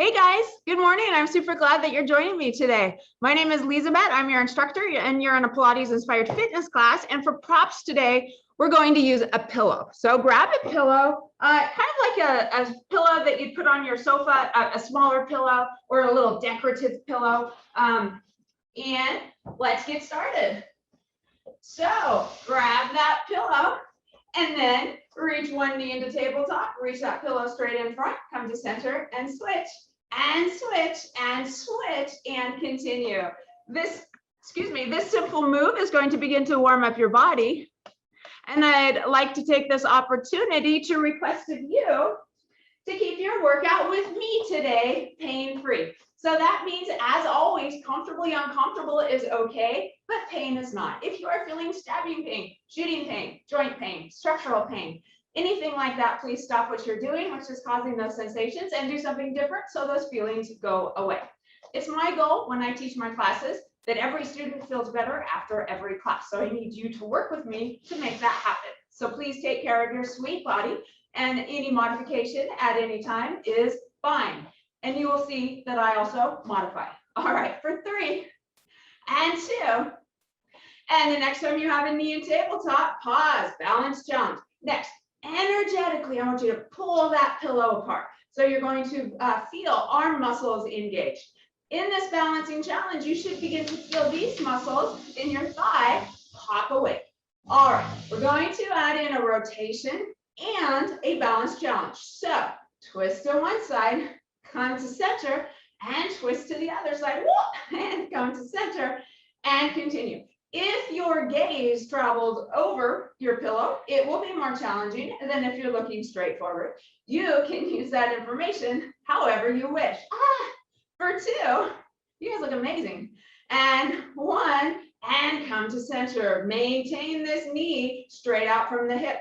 Hey guys, good morning. I'm super glad that you're joining me today. My name is Elizabeth. I'm your instructor and you're in a Pilates inspired fitness class. And for props today, we're going to use a pillow. So grab a pillow, kind of like a pillow that you'd put on your sofa, a smaller pillow or a little decorative pillow. And let's get started. So grab that pillow and then reach one knee into tabletop, reach that pillow straight in front, come to center and switch. And switch and switch and continue. This simple move is going to begin to warm up your body. And I'd like to take this opportunity to request of you to keep your workout with me today pain-free. So that means, as always, comfortably uncomfortable is okay, but pain is not. If you are feeling stabbing pain, shooting pain, joint pain, structural pain, anything like that, please stop what you're doing, which is causing those sensations, and do something different so those feelings go away. It's my goal when I teach my classes that every student feels better after every class. So I need you to work with me to make that happen. So please take care of your sweet body, and any modification at any time is fine. And you will see that I also modify. All right, for 3 and 2. And the next time you have a knee and tabletop, pause, balance challenge. Next, energetically, I want you to pull that pillow apart. So you're going to feel arm muscles engaged. In this balancing challenge, you should begin to feel these muscles in your thigh pop away. All right, we're going to add in a rotation and a balance challenge. So twist to one side, come to center, and twist to the other side, and come to center, and continue. If your gaze traveled over your pillow, it will be more challenging than if you're looking straight forward. You can use that information however you wish. For 2, you guys look amazing. And 1, and come to center. Maintain this knee straight out from the hip.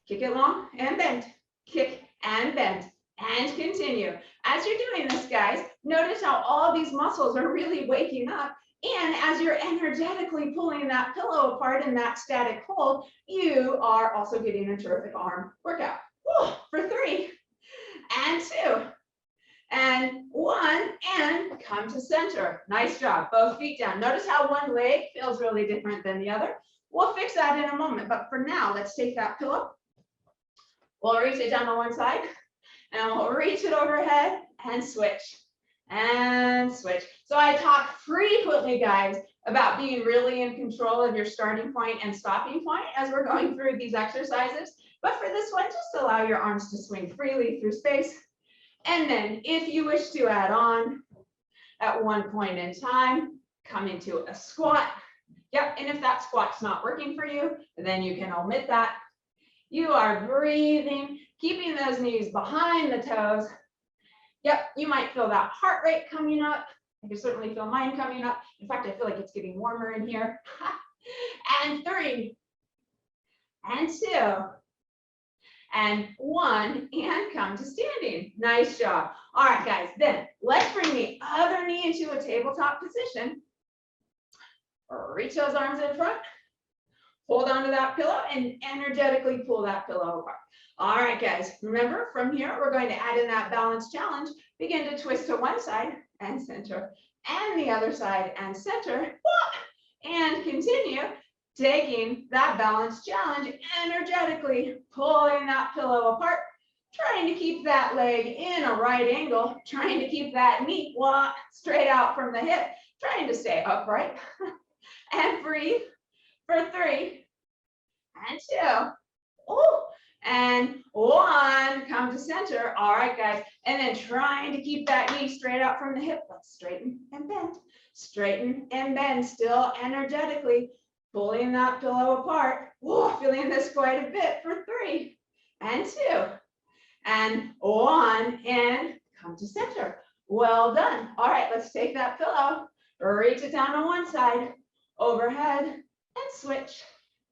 Kick it long and bend. Kick and bend. And continue. As you're doing this, guys, notice how all these muscles are really waking up. And as you're energetically pulling that pillow apart in that static hold, you are also getting a terrific arm workout. For 3 and 2 and 1, and come to center. Nice job. Both feet down. Notice how one leg feels really different than the other. We'll fix that in a moment. But for now, let's take that pillow. We'll reach it down on one side, and we'll reach it overhead and switch. And switch. So I talk frequently, guys, about being really in control of your starting point and stopping point as we're going through these exercises. But for this one, just allow your arms to swing freely through space. And then if you wish to add on at one point in time, come into a squat. Yep, and if that squat's not working for you, then you can omit that. You are breathing, keeping those knees behind the toes. Yep, you might feel that heart rate coming up. I can certainly feel mine coming up. In fact, I feel like it's getting warmer in here. And 3 and 2 and 1, and come to standing. Nice job. All right, guys, then let's bring the other knee into a tabletop position. Reach those arms in front. Hold on to that pillow and energetically pull that pillow apart. All right, guys, remember from here, we're going to add in that balance challenge. Begin to twist to one side and center, and the other side and center, and continue taking that balance challenge, energetically pulling that pillow apart, trying to keep that leg in a right angle, trying to keep that knee straight out from the hip, trying to stay upright, and breathe for 3 and 2. And 1, come to center. All right, guys. And then trying to keep that knee straight out from the hip. Let's straighten and bend. Straighten and bend. Still energetically pulling that pillow apart. Feeling this quite a bit for 3 and 2 and 1, and come to center. Well done. All right, let's take that pillow, reach it down on one side, overhead, and switch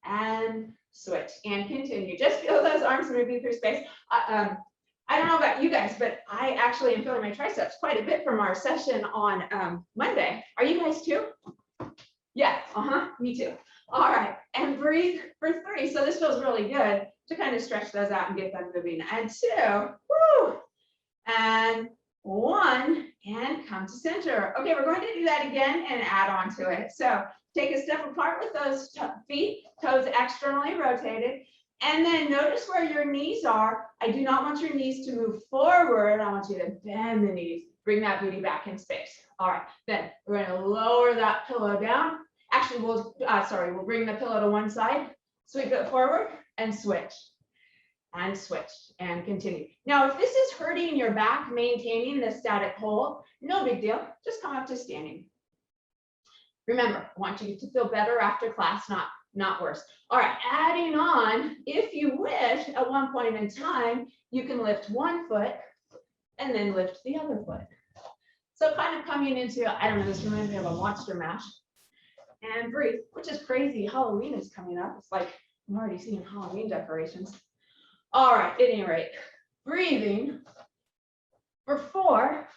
and switch and continue. Just feel those arms moving through space. I don't know about you guys, but I actually am feeling my triceps quite a bit from our session on Monday. Are you guys too? Yeah, me too. All right, and breathe for 3. So this feels really good to kind of stretch those out and get them moving. And 2, and 1, and come to center. Okay, we're going to do that again and add on to it. So take a step apart with those feet, toes externally rotated. And then notice where your knees are. I do not want your knees to move forward. I want you to bend the knees. Bring that booty back in space. All right, then we're going to lower that pillow down. Actually, we'll bring the pillow to one side, sweep it forward, and switch. And switch, and continue. Now, if this is hurting your back, maintaining the static hold, no big deal. Just come up to standing. Remember, I want you to feel better after class, not worse. All right, adding on, if you wish, at one point in time, you can lift one foot and then lift the other foot. So kind of coming into, I don't know, this reminds me of a monster mash. And breathe, which is crazy. Halloween is coming up. It's like I'm already seeing Halloween decorations. All right, at any rate, breathing for 4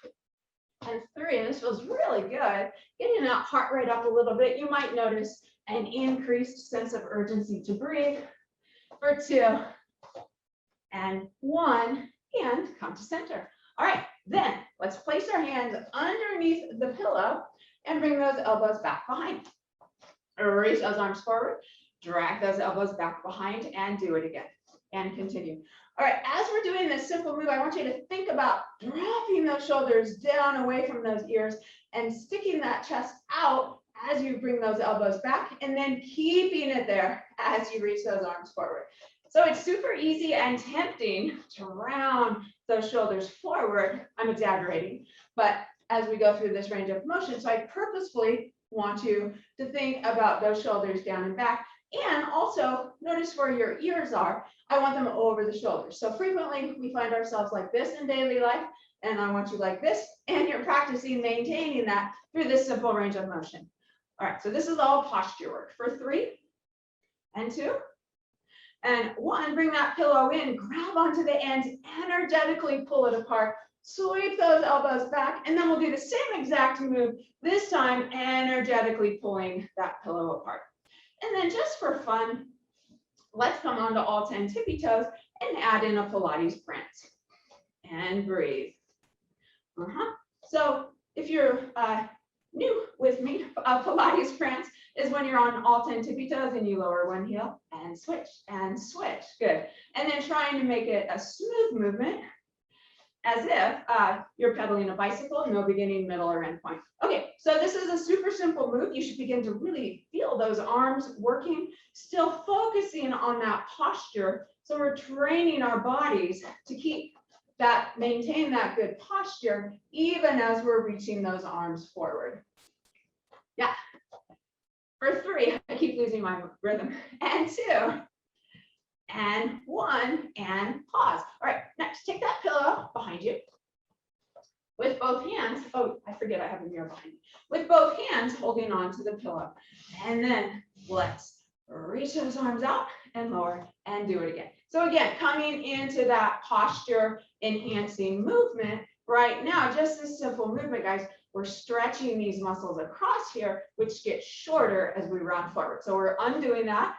and 3, and this feels really good. Getting that heart rate up a little bit. You might notice an increased sense of urgency to breathe for 2 and 1, and come to center. All right, then let's place our hands underneath the pillow and bring those elbows back behind. Reach those arms forward, drag those elbows back behind, and do it again. And continue. All right, as we're doing this simple move, I want you to think about dropping those shoulders down away from those ears and sticking that chest out as you bring those elbows back, and then keeping it there as you reach those arms forward. So it's super easy and tempting to round those shoulders forward. I'm exaggerating, but as we go through this range of motion, so I purposefully want you to think about those shoulders down and back. And also notice where your ears are. I want them over the shoulders. So frequently we find ourselves like this in daily life, and I want you like this, and you're practicing maintaining that through this simple range of motion. All right, so this is all posture work for 3 and 2 and 1. Bring that pillow in, grab onto the ends, energetically pull it apart, sweep those elbows back, and then we'll do the same exact move, this time energetically pulling that pillow apart. And then just for fun, let's come on to all 10 tippy toes and add in a Pilates prance. And breathe. So if you're new with me, a Pilates prance is when you're on all 10 tippy toes and you lower one heel and switch and switch. Good. And then trying to make it a smooth movement as if you're pedaling a bicycle, no beginning, middle, or end point. Okay, so this is a super simple move. You should begin to really feel those arms working, still focusing on that posture. So we're training our bodies to maintain that good posture, even as we're reaching those arms forward. Yeah. For 3, I keep losing my rhythm. And 2. And 1, and pause. All right, next, take that pillow behind you with both hands. Oh, I forget I have a mirror behind me. With both hands holding on to the pillow. And then let's reach those arms out and lower and do it again. So again, coming into that posture enhancing movement right now, just this simple movement, guys, we're stretching these muscles across here, which get shorter as we round forward. So we're undoing that.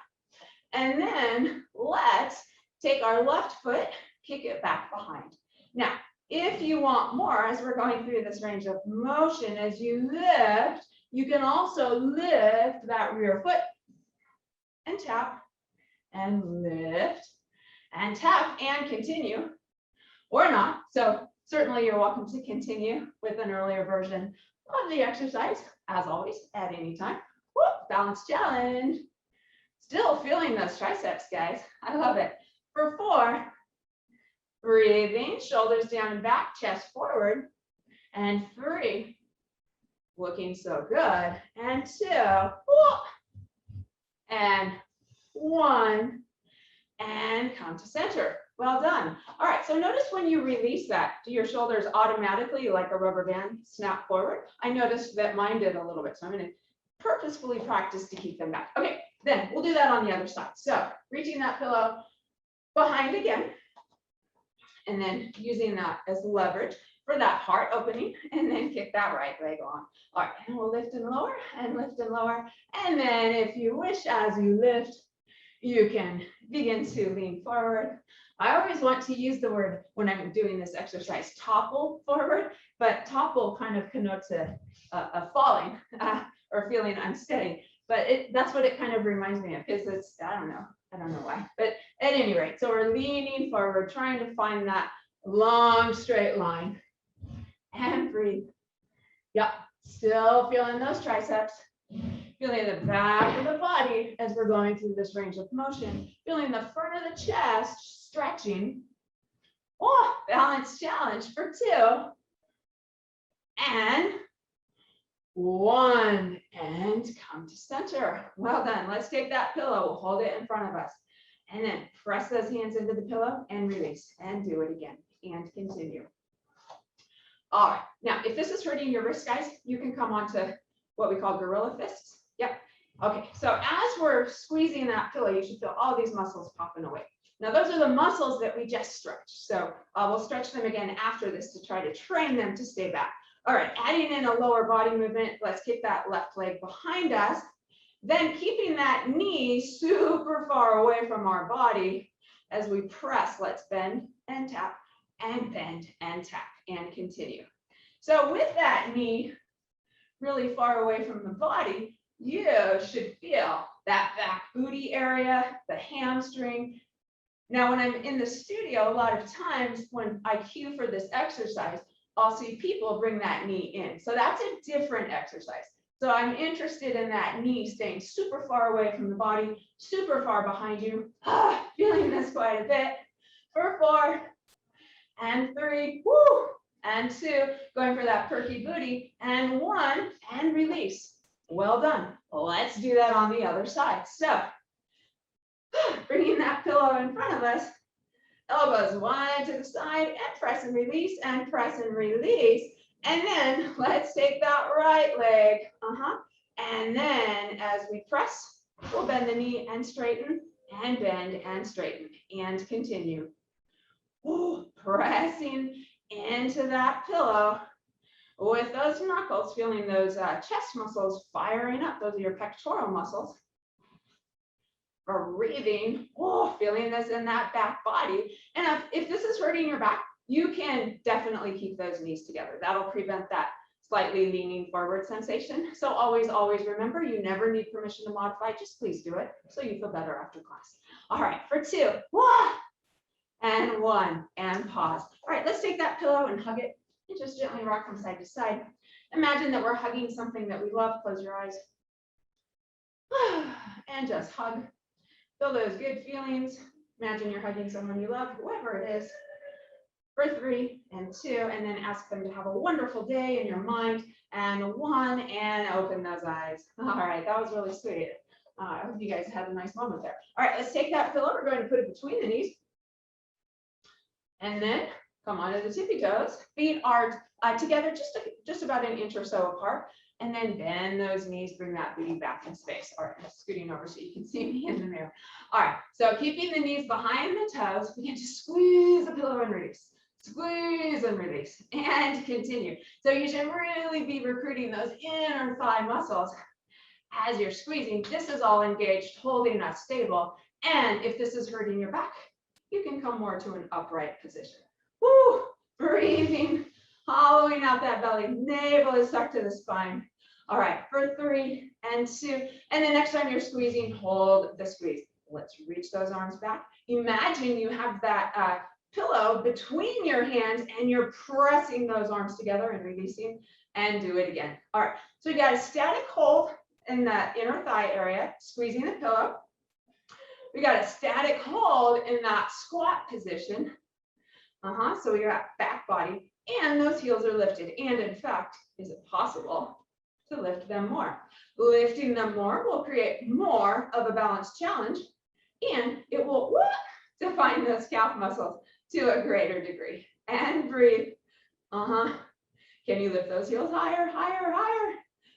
And then let's take our left foot, kick it back behind. Now, if you want more, as we're going through this range of motion, as you lift, you can also lift that rear foot and tap and lift and tap and continue or not. So certainly you're welcome to continue with an earlier version of the exercise, as always, at any time. Whoop, balance challenge. Still feeling those triceps, guys. I love it. For 4, breathing, shoulders down and back, chest forward. And 3, looking so good. And 2, whoop, and 1, and come to center. Well done. All right, so notice when you release that, do your shoulders automatically, like a rubber band, snap forward? I noticed that mine did a little bit, so I'm going to purposefully practice to keep them back. Okay, then we'll do that on the other side. So reaching that pillow behind again, and then using that as leverage for that heart opening, and then kick that right leg on. All right, and we'll lift and lower, and lift and lower. And then if you wish, as you lift, you can begin to lean forward. I always want to use the word when I'm doing this exercise, topple forward, but topple kind of connotes a falling or feeling unsteady. But that's what it kind of reminds me of, because it's, I don't know why. But at any rate, so we're leaning forward, trying to find that long straight line. And breathe. Yep, still feeling those triceps. Feeling the back of the body as we're going through this range of motion. Feeling the front of the chest stretching. Oh, balance challenge for 2. And 1. And come to center. Well done. Let's take that pillow. We'll hold it in front of us. And then press those hands into the pillow and release. And do it again. And continue. All right. Now, if this is hurting your wrist, guys, you can come on to what we call gorilla fists. Yep. Okay. So as we're squeezing that pillow, you should feel all these muscles popping away. Now, those are the muscles that we just stretched. So we'll stretch them again after this to try to train them to stay back. All right. Adding in a lower body movement. Let's kick that left leg behind us. Then keeping that knee super far away from our body as we press. Let's bend and tap and bend and tap and continue. So with that knee really far away from the body, you should feel that back booty area, the hamstring. Now, when I'm in the studio, a lot of times when I cue for this exercise, I'll see people bring that knee in. So that's a different exercise. So I'm interested in that knee staying super far away from the body, super far behind you. Feeling this quite a bit. For 4 and 3, woo, and 2, going for that perky booty, and 1, and release. Well done. Let's do that on the other side. So bringing that pillow in front of us, elbows wide to the side, and press and release, and press and release. And then let's take that right leg. And then as we press, we'll bend the knee and straighten, and bend and straighten, and continue. Ooh, pressing into that pillow with those knuckles, feeling those chest muscles firing up. Those are your pectoral muscles. Breathing, oh, feeling this in that back body. And if this is hurting your back, you can definitely keep those knees together. That'll prevent that slightly leaning forward sensation. So always, always remember, you never need permission to modify. Just please do it so you feel better after class. All right, for 2, and 1, and pause. All right, let's take that pillow and hug it, and just gently rock from side to side. Imagine that we're hugging something that we love. Close your eyes. And just hug. Feel those good feelings. Imagine you're hugging someone you love, whoever it is. For 3 and 2, and then ask them to have a wonderful day in your mind. And 1, and open those eyes. All right, that was really sweet. I hope you guys had a nice moment there. All right, let's take that pillow. We're going to put it between the knees. And then come onto the tippy toes. Feet are together just about an inch or so apart. And then bend those knees, bring that booty back in space. All right, I'm scooting over so you can see me in the mirror. All right, so keeping the knees behind the toes, begin to squeeze the pillow and release. Squeeze and release, and continue. So you should really be recruiting those inner thigh muscles as you're squeezing. This is all engaged, holding us stable. And if this is hurting your back, you can come more to an upright position. Woo! Breathing, hollowing out that belly. Navel is tucked to the spine. All right, for 3 and 2. And the next time you're squeezing, hold the squeeze. Let's reach those arms back. Imagine you have that pillow between your hands and you're pressing those arms together and releasing, and do it again. All right, so we got a static hold in that inner thigh area, squeezing the pillow. We got a static hold in that squat position. So we got back body, and those heels are lifted. And in fact, is it possible to lift them more? Lifting them more will create more of a balance challenge, and it will define those calf muscles to a greater degree. And breathe. Can you lift those heels higher, higher, higher?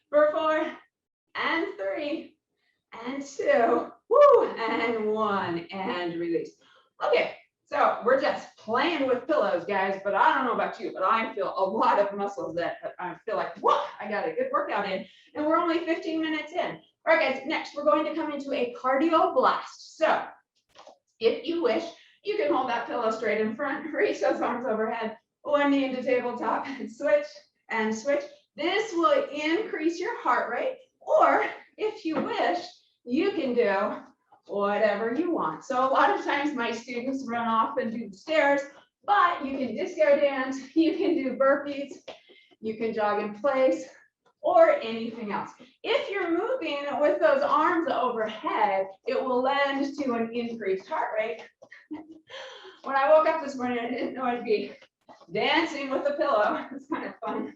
For 4 and 3 and 2. Woo, and 1, and release. Okay, so we're just playing with pillows, guys, but I don't know about you, but I feel a lot of muscles that I feel like, whoa, I got a good workout in, and we're only 15 minutes in. All right, guys, next we're going to come into a cardio blast. So if you wish, You can hold that pillow straight in front, reach those arms overhead, one knee into tabletop, and switch and switch. This will increase your heart rate, or if you wish, you can do whatever you want. So a lot of times my students run off and do the stairs, but you can disco dance, you can do burpees, you can jog in place, or anything else. If you're moving with those arms overhead, it will lend to an increased heart rate. When I woke up this morning, I didn't know I'd be dancing with a pillow. It's kind of fun.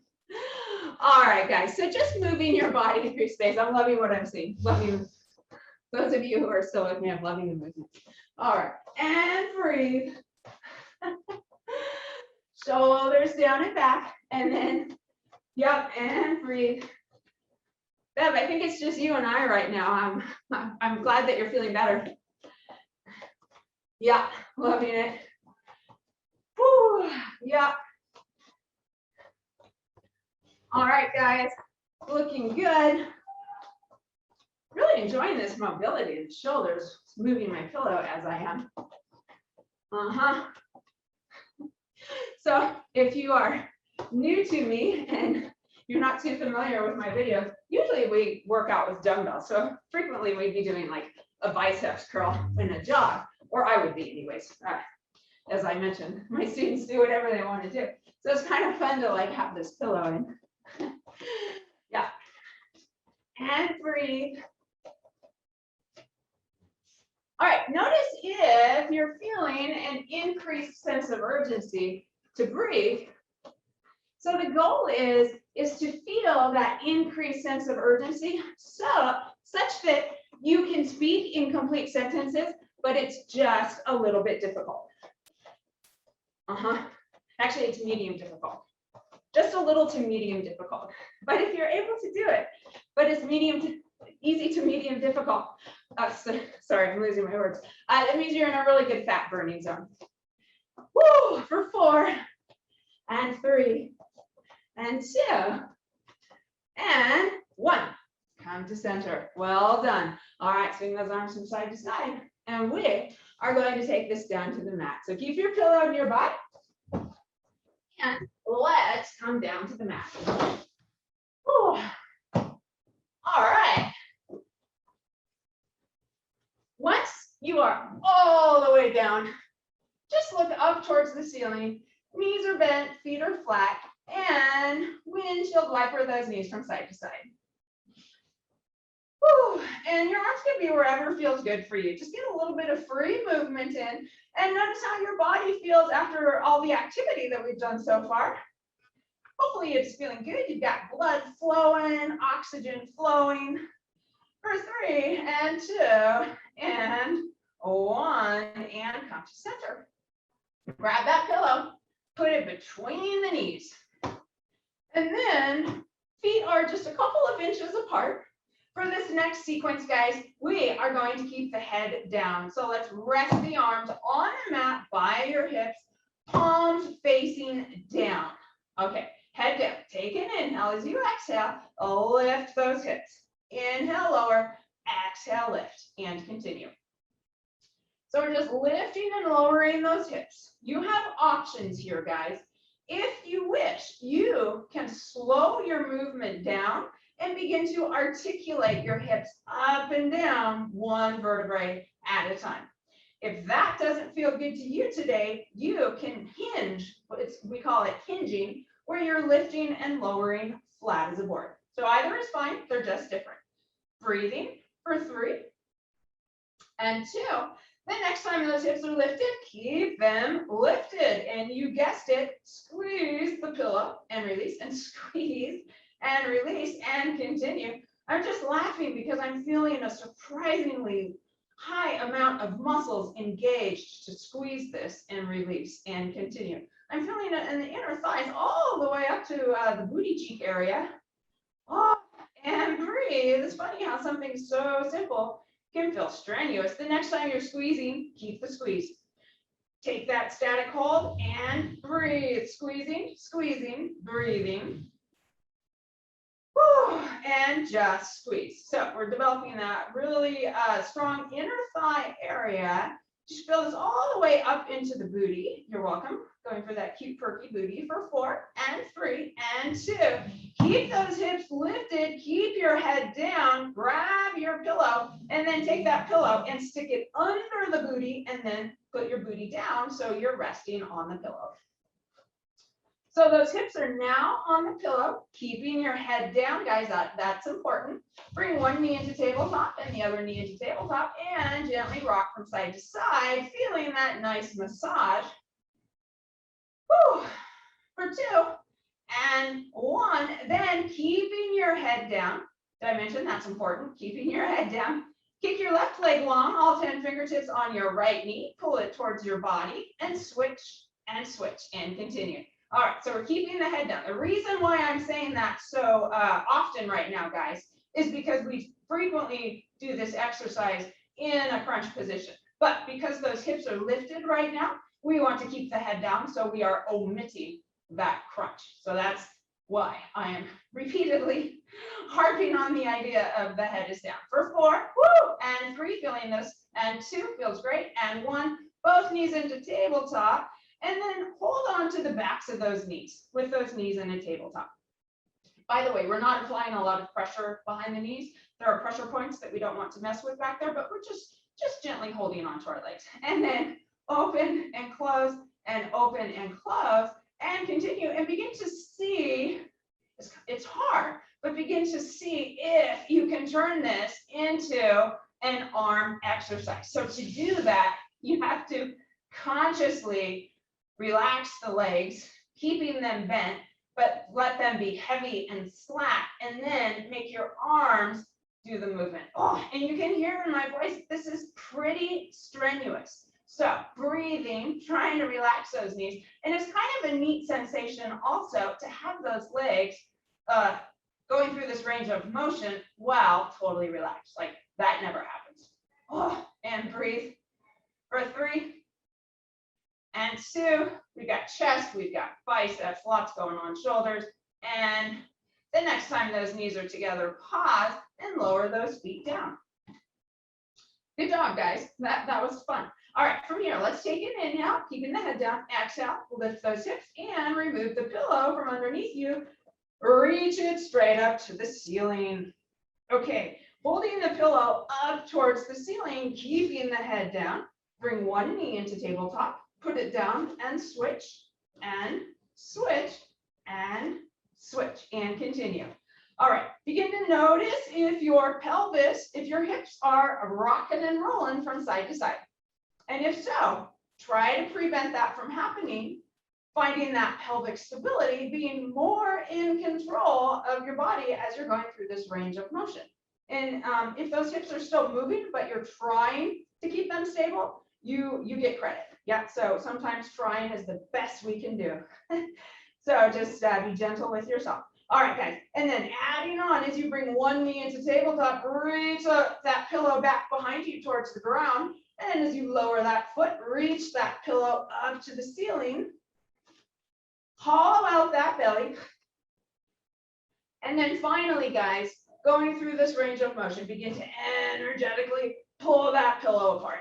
All right, guys, so just moving your body through space. I'm loving what I'm seeing. Loving those of you who are still with me, I'm loving the movement. All right, and breathe. Shoulders down and back, and then, yep, and breathe. Bev, I think it's just you and I right now. I'm glad that you're feeling better. Yeah, loving it. Whew, yeah. All right, guys, looking good. Really enjoying this mobility in the shoulders, moving my pillow as I am. So if you are new to me and you're not too familiar with my videos, usually we work out with dumbbells. So frequently we'd be doing like a biceps curl in a jog, or I would be anyways. As I mentioned, my students do whatever they want to do. So it's kind of fun to like have this pillow in. Yeah. And breathe. All right, notice if you're feeling an increased sense of urgency to breathe. So the goal is to feel that increased sense of urgency such that you can speak in complete sentences, but it's just a little bit difficult. Actually, it's medium difficult. Just a little to medium difficult. But if you're able to do it, but it's easy to medium difficult. Sorry, I'm losing my words. That means you're in a really good fat burning zone. Woo, for 4 and 3 and 2 and 1. Come to center. Well done. All right, swing those arms from side to side. And we are going to take this down to the mat. So keep your pillow nearby. And let's come down to the mat. Whew. All right. Once you are all the way down, just look up towards the ceiling. Knees are bent, feet are flat, and windshield wiper those knees from side to side. Whew. And your arms can be wherever feels good for you. Just get a little bit of free movement in, and notice how your body feels after all the activity that we've done so far. Hopefully it's feeling good. You've got blood flowing, oxygen flowing. For 3 and 2 and 1, and come to center. Grab that pillow, put it between the knees. And then feet are just a couple of inches apart. For this next sequence, guys, we are going to keep the head down. So let's rest the arms on the mat by your hips, palms facing down. Okay, head down. Take an inhale as you exhale. Lift those hips. Inhale, lower. Exhale, lift, and continue. So we're just lifting and lowering those hips. You have options here, guys. If you wish, you can slow your movement down and begin to articulate your hips up and down one vertebrae at a time. If that doesn't feel good to you today, you can hinge, we call it hinging, where you're lifting and lowering flat as a board. So either is fine, they're just different. Breathing for 3 and 2. The next time those hips are lifted, keep them lifted. And you guessed it, squeeze the pillow and release, and squeeze and release, and continue. I'm just laughing because I'm feeling a surprisingly high amount of muscles engaged to squeeze this and release and continue. I'm feeling it in the inner thighs all the way up to the booty cheek area. Oh, and breathe. It's funny how something so simple can feel strenuous. The next time you're squeezing, keep the squeeze. Take that static hold and breathe. Squeezing, squeezing, breathing. Whew, and just squeeze. So we're developing that really strong inner thigh area Just feel this all the way up into the booty. You're welcome. Going for that cute, perky booty for 4 and 3 and 2. Keep those hips lifted. Keep your head down. Grab your pillow and then take that pillow and stick it under the booty and then put your booty down so you're resting on the pillow. So those hips are now on the pillow, keeping your head down, guys, that's important. Bring one knee into tabletop and the other knee into tabletop and gently rock from side to side, feeling that nice massage. Whew. For 2 and 1, then keeping your head down. Did I mention that's important? Keeping your head down. Kick your left leg long, all 10 fingertips on your right knee, pull it towards your body and switch and continue. All right, so we're keeping the head down. The reason why I'm saying that so often right now, guys, is because we frequently do this exercise in a crunch position. But because those hips are lifted right now, we want to keep the head down, so we are omitting that crunch. So that's why I am repeatedly harping on the idea of the head is down. For 4, woo, and 3, feeling this, and 2, feels great, and 1, both knees into tabletop. And then hold on to the backs of those knees with those knees in a tabletop. By the way, we're not applying a lot of pressure behind the knees. There are pressure points that we don't want to mess with back there, but we're just gently holding onto our legs. And then open and close and open and close and continue and begin to see, it's hard, but begin to see if you can turn this into an arm exercise. So to do that, you have to consciously relax the legs, keeping them bent, but let them be heavy and slack, and then make your arms do the movement. Oh, and you can hear in my voice, this is pretty strenuous. So breathing, trying to relax those knees. And it's kind of a neat sensation also to have those legs going through this range of motion while totally relaxed. Like that never happens. Oh, and breathe for 3 and 2, we've got chest, we've got biceps, lots going on, shoulders. And the next time those knees are together, pause and lower those feet down. Good job, guys. That was fun. All right, from here, let's take an inhale, keeping the head down. Exhale, lift those hips and remove the pillow from underneath you. Reach it straight up to the ceiling. Okay, holding the pillow up towards the ceiling, keeping the head down. Bring one knee into tabletop. Put it down and switch and switch and switch and continue. All right, begin to notice if your pelvis, if your hips are rocking and rolling from side to side. And if so, try to prevent that from happening, finding that pelvic stability, being more in control of your body as you're going through this range of motion. And if those hips are still moving, but you're trying to keep them stable, you get credit. Yeah, so sometimes trying is the best we can do. So just be gentle with yourself. All right, guys, and then adding on as you bring one knee into tabletop, reach that pillow back behind you towards the ground. And as you lower that foot, reach that pillow up to the ceiling. Hollow out that belly. And then finally, guys, going through this range of motion, begin to energetically pull that pillow apart.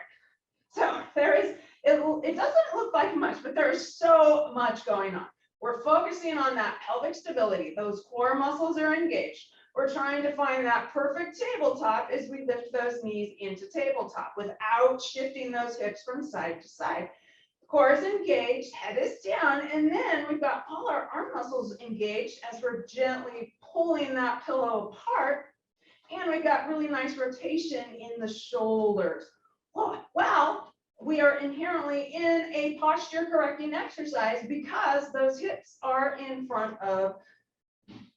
So there is, it doesn't look like much, but there is so much going on. We're focusing on that pelvic stability. Those core muscles are engaged. We're trying to find that perfect tabletop as we lift those knees into tabletop without shifting those hips from side to side. Core is engaged, head is down, and then we've got all our arm muscles engaged as we're gently pulling that pillow apart. And we've got really nice rotation in the shoulders. Oh, well, we are inherently in a posture correcting exercise because those hips are in front of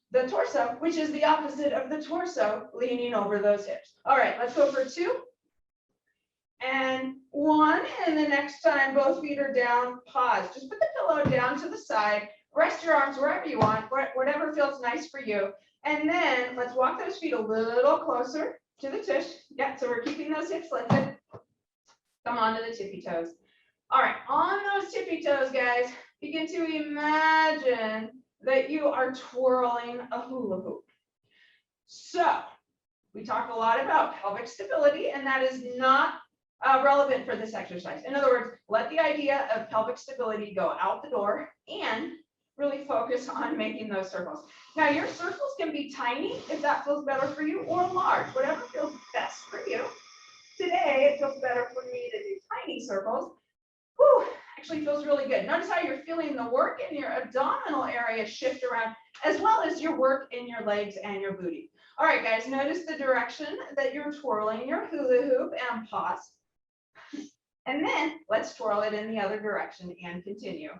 the torso, which is the opposite of the torso, leaning over those hips. All right, let's go for 2 and 1. And the next time both feet are down, pause. Just put the pillow down to the side. Rest your arms wherever you want, whatever feels nice for you. And then let's walk those feet a little closer to the tush. Yeah, so we're keeping those hips lifted. Come on to the tippy toes. All right, on those tippy toes, guys, begin to imagine that you are twirling a hula hoop. So we talk a lot about pelvic stability, and that is not relevant for this exercise. In other words, let the idea of pelvic stability go out the door and really focus on making those circles. Now, your circles can be tiny if that feels better for you, or large, whatever feels best for you. Today, it feels better for me to do tiny circles. Whew, actually feels really good. Notice how you're feeling the work in your abdominal area shift around, as well as your work in your legs and your booty. All right, guys, notice the direction that you're twirling your hula hoop and pause. And then let's twirl it in the other direction and continue.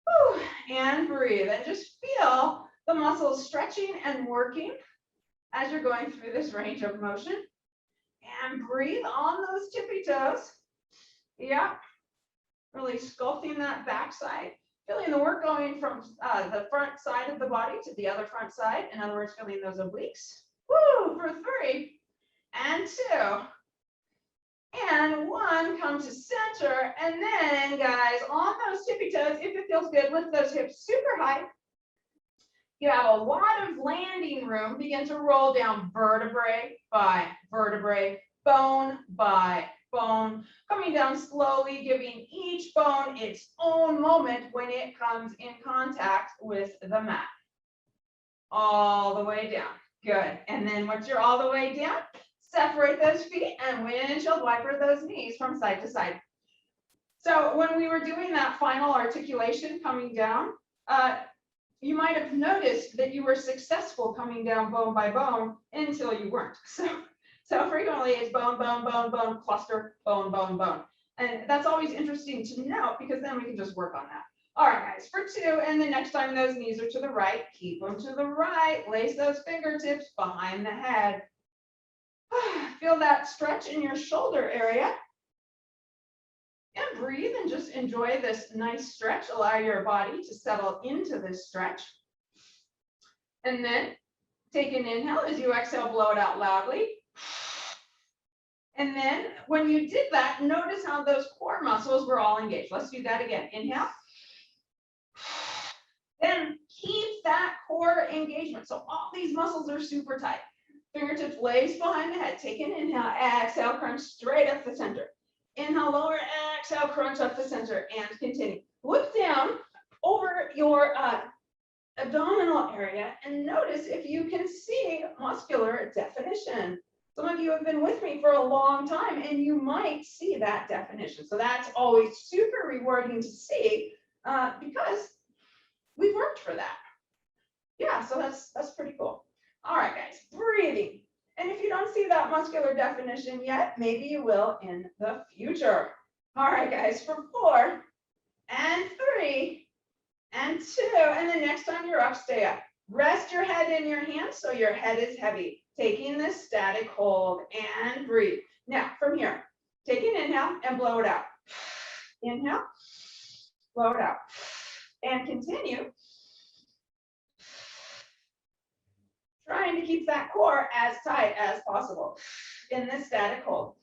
Whew, and breathe, and just feel the muscles stretching and working as you're going through this range of motion. And breathe on those tippy toes. Yeah, really sculpting that backside, feeling the work going from the front side of the body to the other front side. In other words, feeling those obliques. Woo, for 3 and 2 and 1, come to center. And then, guys, on those tippy toes, if it feels good, lift those hips super high. You have a lot of landing room. Begin to roll down vertebrae by vertebrae, bone by bone, coming down slowly, giving each bone its own moment when it comes in contact with the mat. All the way down. Good. And then once you're all the way down, separate those feet and windshield wiper those knees from side to side. So when we were doing that final articulation coming down, you might have noticed that you were successful coming down bone by bone until you weren't. So frequently it's bone, bone, bone, bone, cluster, bone, bone, bone. And that's always interesting to note, because then we can just work on that. All right, guys, for 2, and the next time those knees are to the right, keep them to the right, lace those fingertips behind the head. Feel that stretch in your shoulder area. And breathe and just enjoy this nice stretch. Allow your body to settle into this stretch. And then take an inhale. As you exhale, blow it out loudly. And then when you did that, notice how those core muscles were all engaged. Let's do that again. Inhale. Then keep that core engagement. So all these muscles are super tight. Fingertips laced behind the head. Take an inhale. Exhale, crunch straight up the center. Inhale, lower, exhale, crunch up the center, and continue. Look down over your abdominal area and notice if you can see muscular definition. Some of you have been with me for a long time and you might see that definition. So that's always super rewarding to see because we've worked for that. Yeah, so that's pretty cool. All right, guys, breathing. And if you don't see that muscular definition yet, maybe you will in the future. All right, guys, for 4 and 3 and 2, and the next time you're up, stay up. Rest your head in your hands so your head is heavy. Taking this static hold and breathe. Now, from here, take an inhale and blow it out. Inhale, blow it out. And continue. Trying to keep that core as tight as possible in this static hold.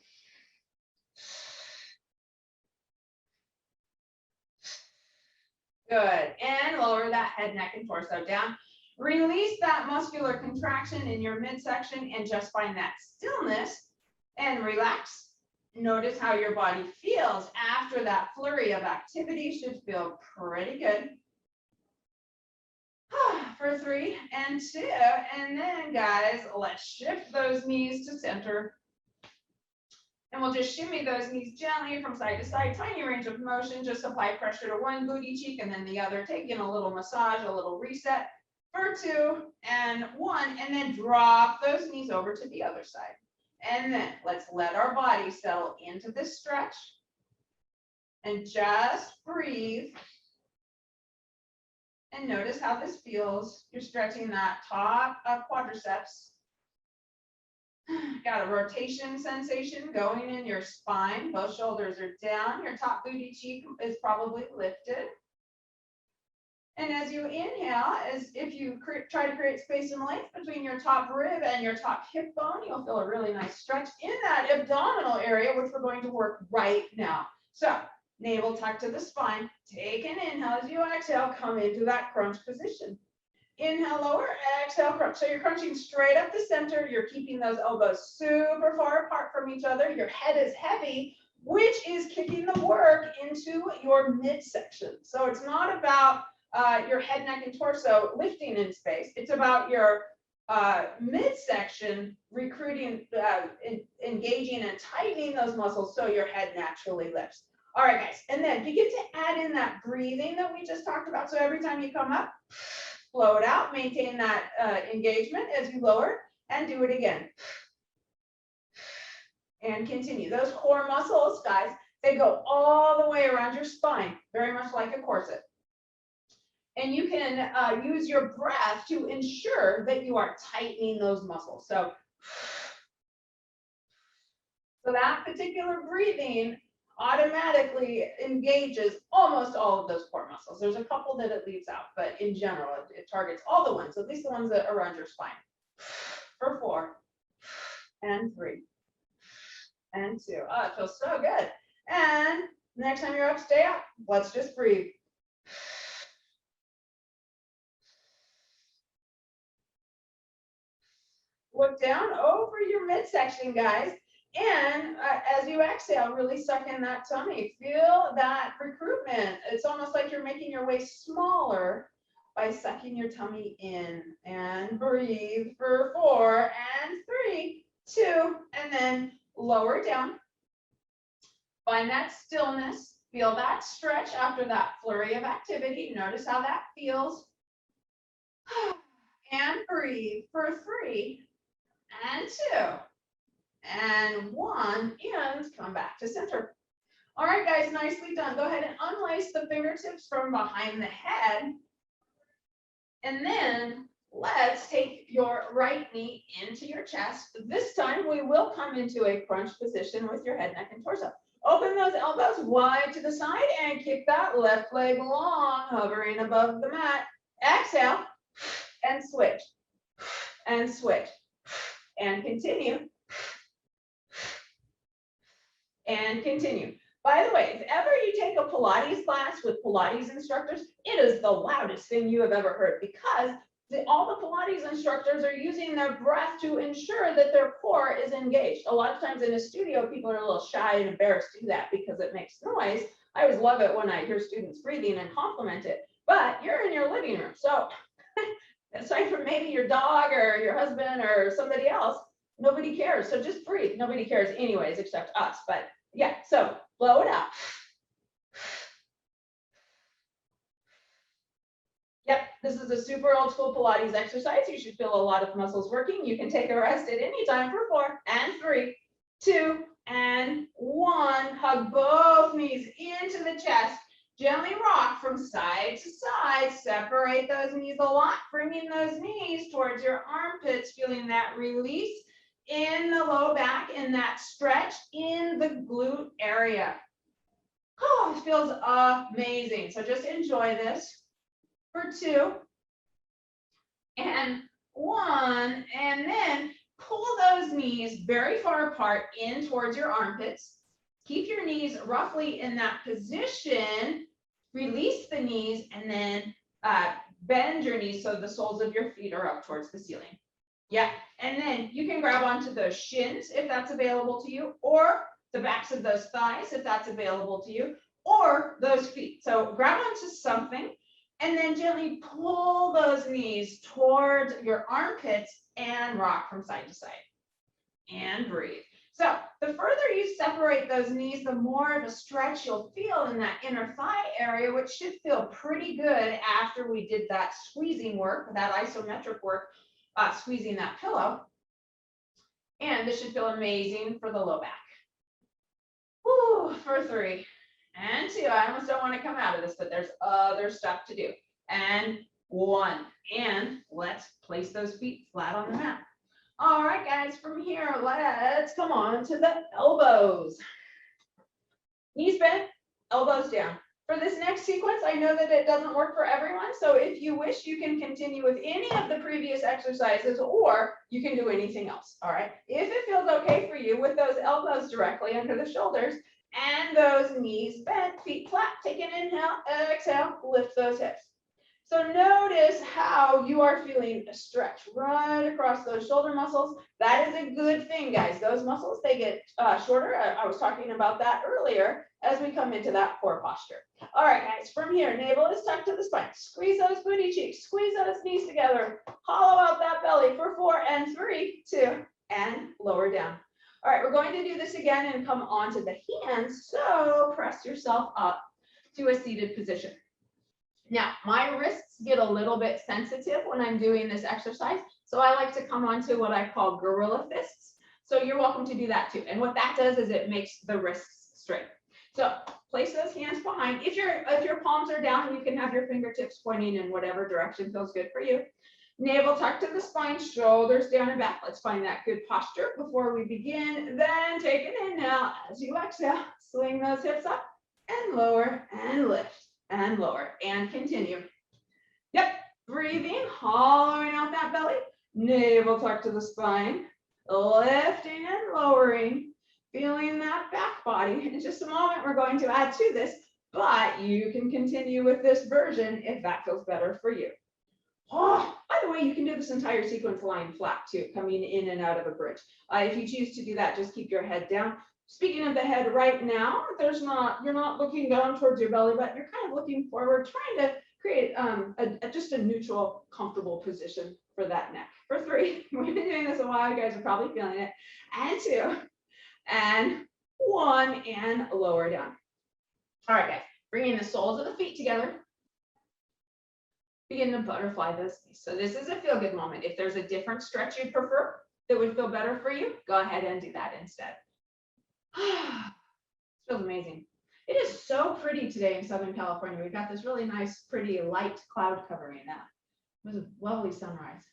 Good. And lower that head, neck, and torso down. Release that muscular contraction in your midsection and just find that stillness and relax. Notice how your body feels after that flurry of activity. Should feel pretty good. For 3 and 2, and then, guys, let's shift those knees to center. And we'll just shimmy those knees gently from side to side, tiny range of motion. Just apply pressure to one booty cheek and then the other. Take in a little massage, a little reset. For 2 and 1, and then drop those knees over to the other side. And then let's let our body settle into this stretch. And just breathe. And notice how this feels. You're stretching that top of quadriceps. Got a rotation sensation going in your spine. Both shoulders are down. Your top booty cheek is probably lifted. And as you inhale, as if you try to create space and length between your top rib and your top hip bone, you'll feel a really nice stretch in that abdominal area, which we're going to work right now. So navel tucked to the spine. Take an inhale. As you exhale, come into that crunch position. Inhale, lower, exhale, crunch. So you're crunching straight up the center. You're keeping those elbows super far apart from each other. Your head is heavy, which is kicking the work into your midsection. So it's not about your head, neck, and torso lifting in space. It's about your midsection recruiting, engaging and tightening those muscles so your head naturally lifts. All right, guys, and then begin to add in that breathing that we just talked about. So every time you come up, blow it out, maintain that engagement as you lower, and do it again. And continue. Those core muscles, guys, they go all the way around your spine, very much like a corset. And you can use your breath to ensure that you are tightening those muscles. So that particular breathing automatically engages almost all of those core muscles. There's a couple that it leaves out, but in general, it targets all the ones, at least the ones that are around your spine. For 4 and 3 and 2. Oh, it feels so good. And next time you're up, stay up. Let's just breathe. Look down over your midsection, guys. And as you exhale, really suck in that tummy. Feel that recruitment. It's almost like you're making your waist smaller by sucking your tummy in. And breathe for 4 and 3, 2, and then lower down. Find that stillness. Feel that stretch after that flurry of activity. Notice how that feels. And breathe for 3 and 2. And 1, and come back to center. All right, guys, nicely done. Go ahead and unlace the fingertips from behind the head. And then let's take your right knee into your chest. This time we will come into a crunch position with your head, neck, and torso. Open those elbows wide to the side and kick that left leg long, hovering above the mat. Exhale and switch and switch and continue. And continue. By the way, if ever you take a Pilates class with Pilates instructors, it is the loudest thing you have ever heard because all the Pilates instructors are using their breath to ensure that their core is engaged. A lot of times in a studio, people are a little shy and embarrassed to do that because it makes noise. I always love it when I hear students breathing and compliment it, but you're in your living room. So aside from maybe your dog or your husband or somebody else, nobody cares. So just breathe. Nobody cares anyways, except us. But yeah, so blow it out. Yep, this is a super old school Pilates exercise. You should feel a lot of muscles working. You can take a rest at any time for 4 and 3, 2 and 1. Hug both knees into the chest. Gently rock from side to side. Separate those knees a lot, bringing those knees towards your armpits, feeling that release in the low back and that stretch in the glute area. Oh, it feels amazing. So just enjoy this for 2 and 1, and then pull those knees very far apart in towards your armpits. Keep your knees roughly in that position. Release the knees and then bend your knees so the soles of your feet are up towards the ceiling. Yeah, and then you can grab onto those shins if that's available to you, or the backs of those thighs if that's available to you, or those feet. So grab onto something and then gently pull those knees towards your armpits and rock from side to side. And breathe. So the further you separate those knees, the more of a stretch you'll feel in that inner thigh area, which should feel pretty good after we did that squeezing work, that isometric work, squeezing that pillow. And this should feel amazing for the low back. Woo, for 3 and 2. I almost don't want to come out of this, but there's other stuff to do. And 1. And let's place those feet flat on the mat. All right, guys, from here, let's come on to the elbows. Knees bent, elbows down. For this next sequence, I know that it doesn't work for everyone, so if you wish, you can continue with any of the previous exercises, or you can do anything else, all right? If it feels okay for you with those elbows directly under the shoulders and those knees bent, feet flat, take an inhale, exhale, lift those hips. So notice how you are feeling a stretch right across those shoulder muscles. That is a good thing, guys. Those muscles, they get shorter. I was talking about that earlier as we come into that core posture. All right, guys, from here, navel is tucked to the spine. Squeeze those booty cheeks, squeeze those knees together. Hollow out that belly for 4 and 3, 2, and lower down. All right, we're going to do this again and come onto the hands. So press yourself up to a seated position. Now, my wrists get a little bit sensitive when I'm doing this exercise, so I like to come onto what I call gorilla fists. So you're welcome to do that too. And what that does is it makes the wrists straight. So place those hands behind. If your palms are down, you can have your fingertips pointing in whatever direction feels good for you. Navel tucked to the spine, shoulders down and back. Let's find that good posture before we begin. Then take an inhale as you exhale. Swing those hips up and lower and lift. And lower and continue. Yep, breathing, hollowing out that belly, navel tucked to the spine, lifting and lowering, feeling that back body. In just a moment, we're going to add to this, but you can continue with this version if that feels better for you. Oh, by the way, you can do this entire sequence lying flat too, coming in and out of a bridge. If you choose to do that, just keep your head down. Speaking of the head right now, you're not looking down towards your belly button, you're kind of looking forward, trying to create just a neutral, comfortable position for that neck. For 3, we've been doing this a while, you guys are probably feeling it. And 2, and 1, and lower down. All right, guys, bringing the soles of the feet together. Begin to butterfly those knees. So this is a feel good moment. If there's a different stretch you'd prefer that would feel better for you, go ahead and do that instead. It feels amazing. It is so pretty today in Southern California. We've got this really nice, pretty light cloud covering that. It was a lovely sunrise.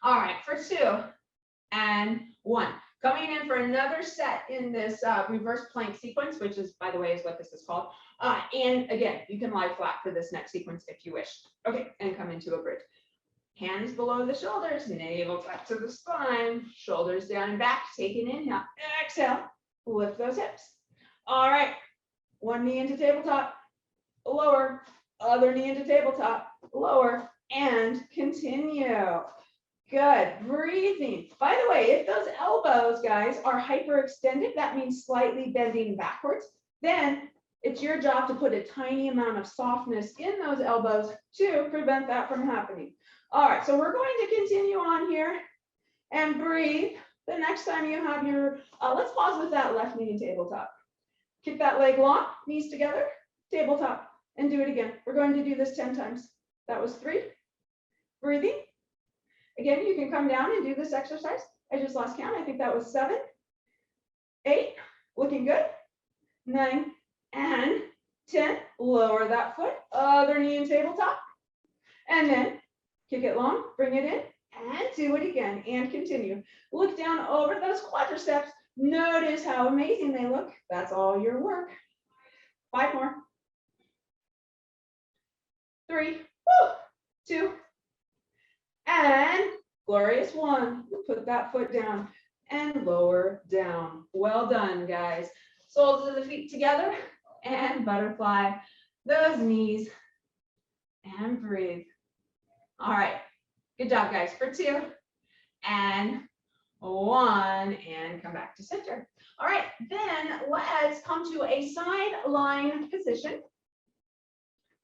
All right, for 2 and 1. Coming in for another set in this reverse plank sequence, which is, by the way, is what this is called. And again, you can lie flat for this next sequence if you wish. Okay, and come into a bridge. Hands below the shoulders, navel tucked to the spine, shoulders down and back. Take an inhale, exhale. Lift those hips. All right, one knee into tabletop, lower, other knee into tabletop, lower, and continue. Good, breathing. By the way, if those elbows, guys, are hyperextended, that means slightly bending backwards, then it's your job to put a tiny amount of softness in those elbows to prevent that from happening. All right, so we're going to continue on here and breathe. The next time you have your, let's pause with that left knee in tabletop. Kick that leg long, knees together, tabletop, and do it again. We're going to do this 10 times. That was 3. Breathing. Again, you can come down and do this exercise. I just lost count. I think that was 7, 8, looking good. 9 and 10. Lower that foot, other knee in tabletop. And then kick it long, bring it in. And do it again and continue. Look down over those quadriceps. Notice how amazing they look. That's all your work. 5 more. 3, 2, and glorious 1. Put that foot down and lower down. Well done, guys. Soles of the feet together and butterfly those knees and breathe. All right. Good job, guys, for 2 and 1, and come back to center. All right, then let's come to a side lying position.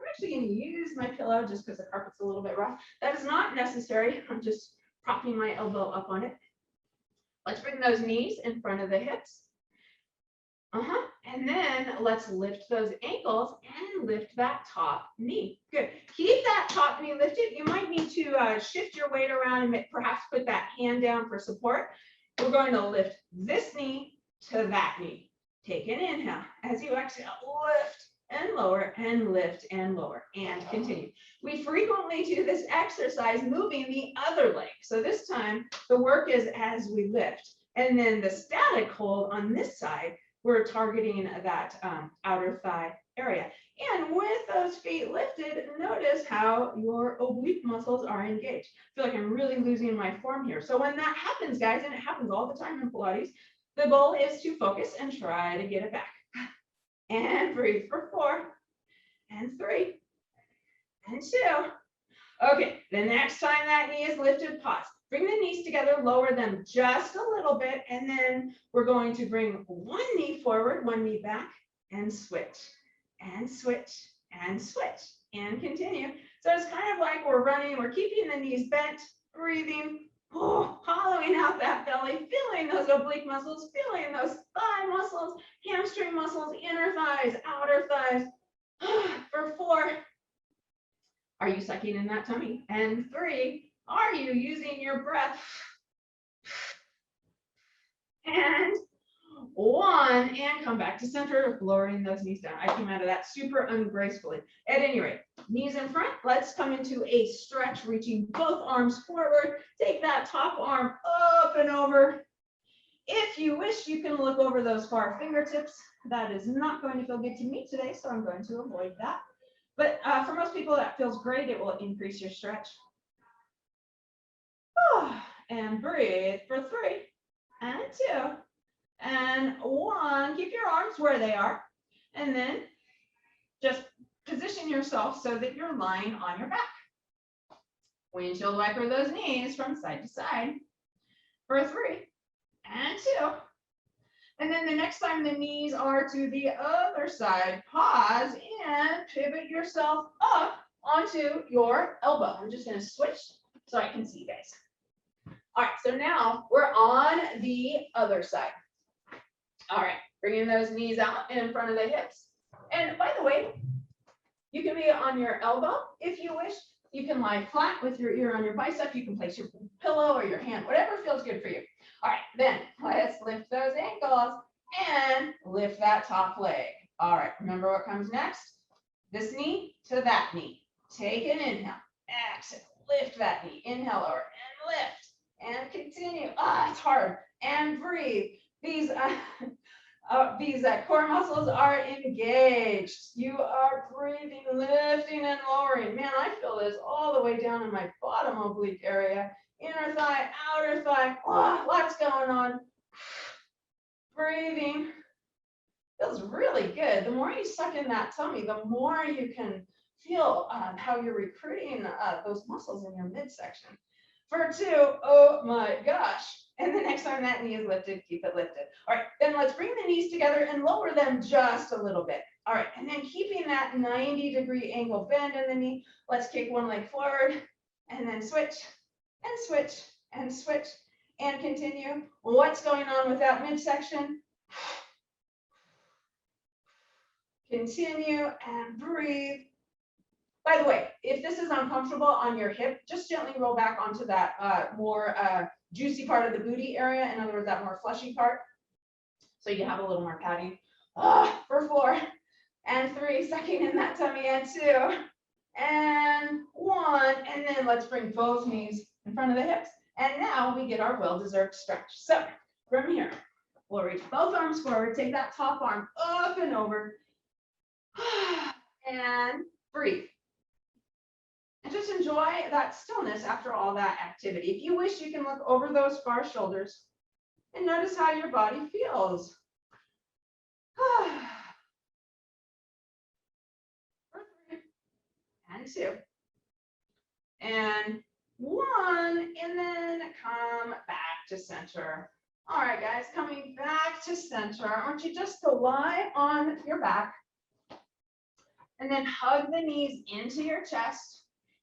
I'm actually going to use my pillow just because the carpet's a little bit rough. That is not necessary. I'm just propping my elbow up on it. Let's bring those knees in front of the hips. And then let's lift those ankles and lift that top knee. Good. Keep that top knee lifted. You might need to shift your weight around and perhaps put that hand down for support. We're going to lift this knee to that knee. Take an inhale. As you exhale, lift and lower and lift and lower and continue. We frequently do this exercise moving the other leg. So this time the work is as we lift. And then the static hold on this side, we're targeting that outer thigh area. And with those feet lifted, notice how your oblique muscles are engaged. I feel like I'm really losing my form here. So when that happens, guys, and it happens all the time in Pilates, the goal is to focus and try to get it back. And breathe for 4 and 3 and 2 Okay, the next time that knee is lifted, pause. Bring the knees together, lower them just a little bit, and then we're going to bring one knee forward, one knee back, and switch, and switch, and switch, and continue. So it's kind of like we're running, we're keeping the knees bent, breathing, hollowing out that belly, feeling those oblique muscles, feeling those thigh muscles, hamstring muscles, inner thighs, outer thighs. For 4, are you sucking in that tummy? And 3, are you using your breath? And 1, and come back to center, lowering those knees down. I came out of that super ungracefully. At any rate, knees in front. Let's come into a stretch, reaching both arms forward. Take that top arm up and over. If you wish, you can look over those far fingertips. That is not going to feel good to me today, so I'm going to avoid that. But for most people, that feels great. It will increase your stretch. And breathe for 3, and 2, and 1. Keep your arms where they are. And then just position yourself so that you're lying on your back. Windshield wiper those knees from side to side for 3, and 2. And then the next time the knees are to the other side, pause and pivot yourself up onto your elbow. I'm just going to switch so I can see you guys. All right, so now we're on the other side. All right, bringing those knees out in front of the hips. And by the way, you can be on your elbow if you wish. You can lie flat with your ear on your bicep. You can place your pillow or your hand, whatever feels good for you. All right, then let's lift those ankles and lift that top leg. All right, remember what comes next? This knee to that knee. Take an inhale, exhale, lift that knee. Inhale over and lift and continue. It's hard. And breathe. These core muscles are engaged. You are breathing, lifting and lowering. Man, I feel this all the way down in my bottom oblique area. Inner thigh, outer thigh. Lots going on. Breathing. Feels really good. The more you suck in that tummy, the more you can feel how you're recruiting those muscles in your midsection. For 2, oh my gosh. And the next time that knee is lifted, keep it lifted. All right, then let's bring the knees together and lower them just a little bit. All right, and then keeping that 90-degree angle bend in the knee, let's kick one leg forward and then switch and switch and switch and continue. What's going on with that midsection? Continue and breathe. By the way, if this is uncomfortable on your hip, just gently roll back onto that more juicy part of the booty area. In other words, that more fleshy part. So you have a little more padding. For 4, and 3, sucking in that tummy, and 2, and 1. And then let's bring both knees in front of the hips. And now we get our well-deserved stretch. So from here, we'll reach both arms forward, take that top arm up and over, and breathe. And just enjoy that stillness after all that activity. If you wish, you can look over those far shoulders and notice how your body feels. For 3, and 2, and 1, and then come back to center. All right, guys, coming back to center. I want you just to lie on your back and then hug the knees into your chest.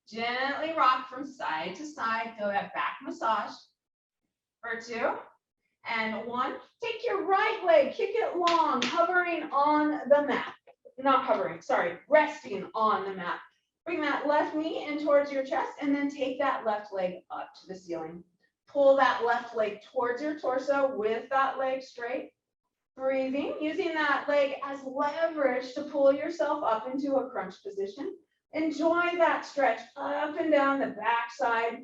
Gently rock from side to side. Feel that back massage. For 2, and 1. Take your right leg, kick it long, hovering on the mat. Not hovering, sorry, resting on the mat. Bring that left knee in towards your chest and then take that left leg up to the ceiling. Pull that left leg towards your torso with that leg straight. Breathing, using that leg as leverage to pull yourself up into a crunch position. Enjoy that stretch up and down the backside.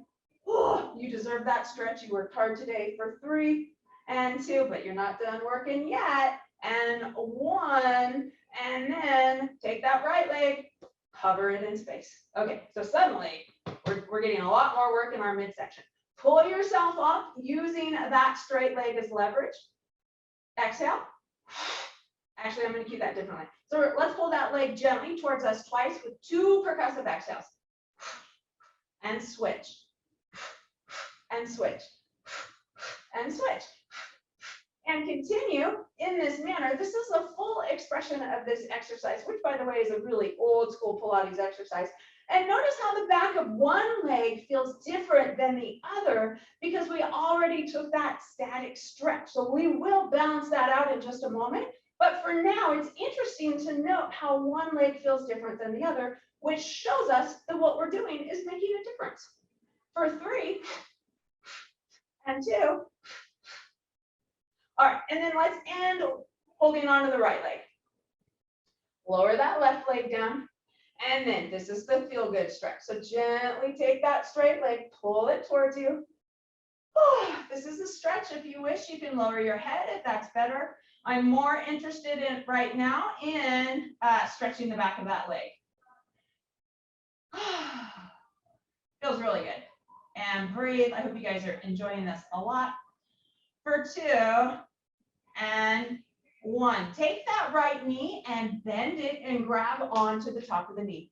You deserve that stretch. You worked hard today. For 3, and 2, but you're not done working yet. And 1, and then take that right leg, cover it in space. Okay, so suddenly we're getting a lot more work in our midsection. Pull yourself up using that straight leg as leverage. Exhale. Actually, I'm going to keep that differently. So let's pull that leg gently towards us twice with 2 percussive exhales. and switch, and switch, and switch. And continue in this manner. This is a full expression of this exercise, which by the way is a really old school Pilates exercise. And notice how the back of one leg feels different than the other because we already took that static stretch. So we will balance that out in just a moment. But for now, it's interesting to note how one leg feels different than the other, which shows us that what we're doing is making a difference. For 3 and 2. All right, and then let's end holding on to the right leg. Lower that left leg down. And then this is the feel good stretch. So gently take that straight leg, pull it towards you. Oh, this is a stretch. If you wish, you can lower your head if that's better. I'm more interested in right now in stretching the back of that leg. Feels really good. And breathe. I hope you guys are enjoying this a lot. For 2 and 1. Take that right knee and bend it and grab onto the top of the knee.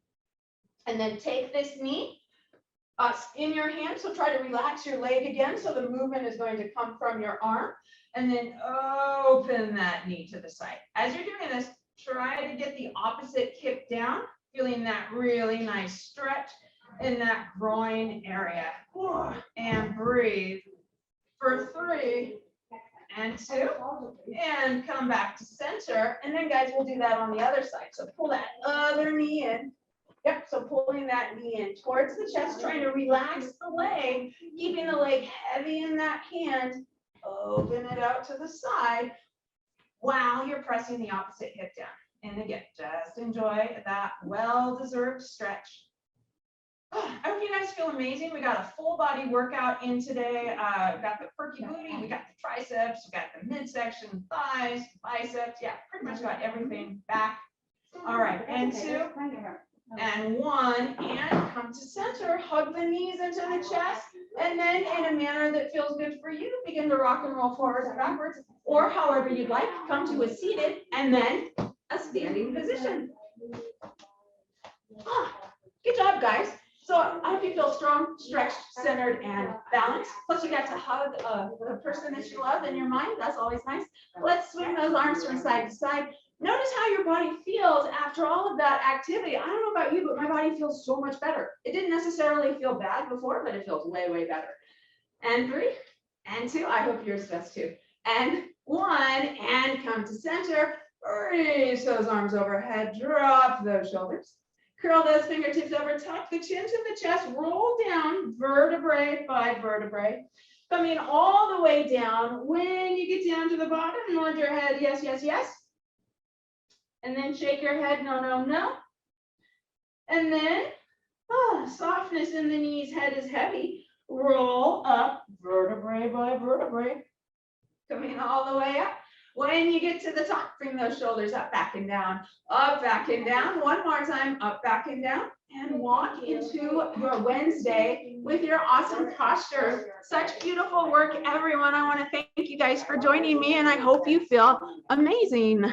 And then take this knee in your hand. So try to relax your leg again. So the movement is going to come from your arm. And then open that knee to the side. As you're doing this, try to get the opposite hip down, feeling that really nice stretch in that groin area. And breathe. For 3 and 2, and come back to center. And then guys, we'll do that on the other side. So pull that other knee in. Yep, so pulling that knee in towards the chest, trying to relax the leg, keeping the leg heavy in that hand. Open it out to the side while you're pressing the opposite hip down. And again, just enjoy that well-deserved stretch. I hope you guys feel amazing. We got a full body workout in today. We got the perky booty, we got the triceps, we got the midsection, thighs, biceps. Yeah, pretty much got everything back. All right, and 2 and 1, and come to center. Hug the knees into the chest, and then in a manner that feels good for you, begin to rock and roll forwards and backwards, or however you'd like. Come to a seated and then a standing position. Good job, guys. So I hope you feel strong, stretched, centered, and balanced. Plus you got to hug the person that you love in your mind. That's always nice. Let's swing those arms from side to side. Notice how your body feels after all of that activity. I don't know about you, but my body feels so much better. It didn't necessarily feel bad before, but it feels way, way better. And 3 and 2. I hope yours does too. And 1, and come to center. Raise those arms overhead. Drop those shoulders. Curl those fingertips over, tuck the chin to the chest, roll down vertebrae by vertebrae. Coming all the way down. When you get down to the bottom, nod your head, yes, yes, yes. And then shake your head, no, no, no. And then, softness in the knees, head is heavy. Roll up vertebrae by vertebrae. Coming all the way up. When you get to the top, bring those shoulders up, back and down, up, back and down. One more time, up, back and down. And walk into your Wednesday with your awesome posture. Such beautiful work, everyone. I want to thank you guys for joining me, and I hope you feel amazing.